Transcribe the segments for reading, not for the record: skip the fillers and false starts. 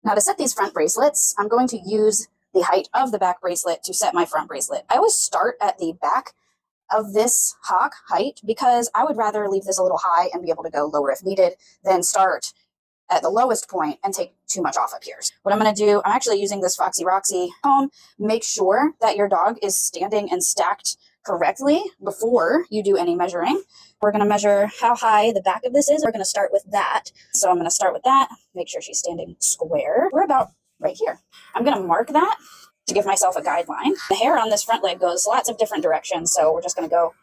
Now to set these front bracelets, I'm going to use the height of the back bracelet to set my front bracelet. I always start at the back of this hock height because I would rather leave this a little high and be able to go lower if needed than start at the lowest point and take too much off up here. What I'm going to do, I'm actually using this Foxy Roxy comb. Make sure that your dog is standing and stacked correctly before you do any measuring. We're going to measure how high the back of this is. We're going to start with that. So I'm going to start with that, make sure she's standing square. We're about right here. I'm going to mark that to give myself a guideline. The hair on this front leg goes lots of different directions, so we're just going to go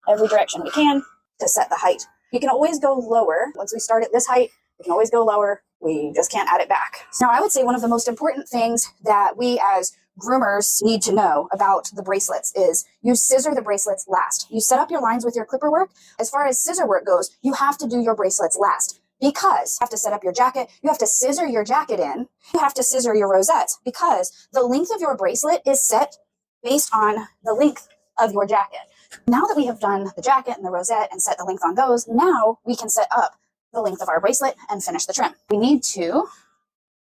every direction we can to set the height. You can always go lower. Once we start at this height, we can always go lower. We just can't add it back. Now, I would say one of the most important things that we as groomers need to know about the bracelets is you scissor the bracelets last. You set up your lines with your clipper work. As far as scissor work goes, you have to do your bracelets last because you have to set up your jacket. You have to scissor your jacket in. You have to scissor your rosettes because the length of your bracelet is set based on the length of your jacket. Now that we have done the jacket and the rosette and set the length on those, now we can set up the length of our bracelet and finish the trim. We need to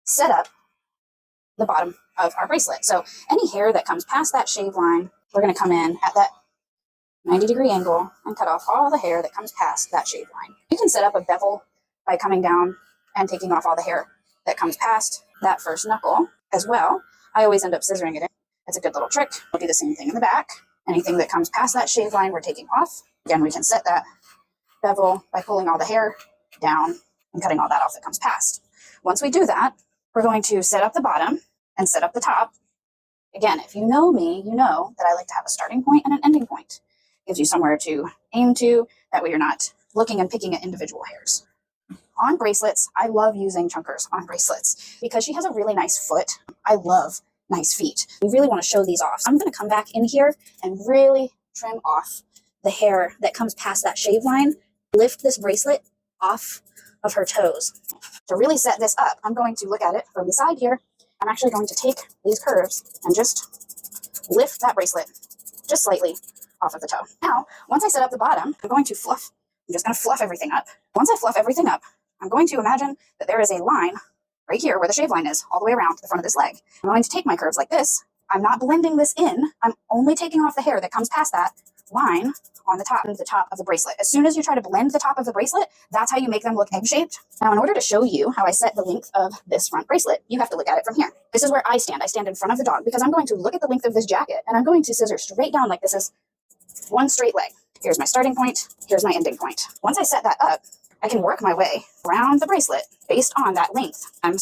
set up the bottom of our bracelet. So any hair that comes past that shave line, we're going to come in at that 90-degree angle and cut off all the hair that comes past that shave line. You can set up a bevel by coming down and taking off all the hair that comes past that first knuckle as well. I always end up scissoring it in. It's a good little trick. We'll do the same thing in the back. Anything that comes past that shave line, we're taking off. Again, we can set that bevel by pulling all the hair down and cutting all that off that comes past. Once we do that, we're going to set up the bottom and set up the top. Again, if you know me, you know that I like to have a starting point and an ending point. Gives you somewhere to aim to. That way you're not looking and picking at individual hairs. On bracelets, I love using chunkers on bracelets because she has a really nice foot. I love nice feet. We really want to show these off. So I'm going to come back in here and really trim off the hair that comes past that shave line. Lift this bracelet off of her toes. To really set this up, I'm going to look at it from the side here. I'm actually going to take these curves and just lift that bracelet just slightly off of the toe. Now, once I set up the bottom, I'm going to fluff. I'm just going to fluff everything up. Once I fluff everything up, I'm going to imagine that there is a line right here where the shave line is, all the way around the front of this leg. I'm going to take my curves like this. I'm not blending this in. I'm only taking off the hair that comes past that line on the top of the bracelet. As soon as you try to blend the top of the bracelet, that's how you make them look egg-shaped. Now, in order to show you how I set the length of this front bracelet, you have to look at it from here. This is where I stand. I stand in front of the dog because I'm going to look at the length of this jacket and I'm going to scissor straight down like this is one straight leg. Here's my starting point. Here's my ending point. Once I set that up, I can work my way around the bracelet based on that length. I'm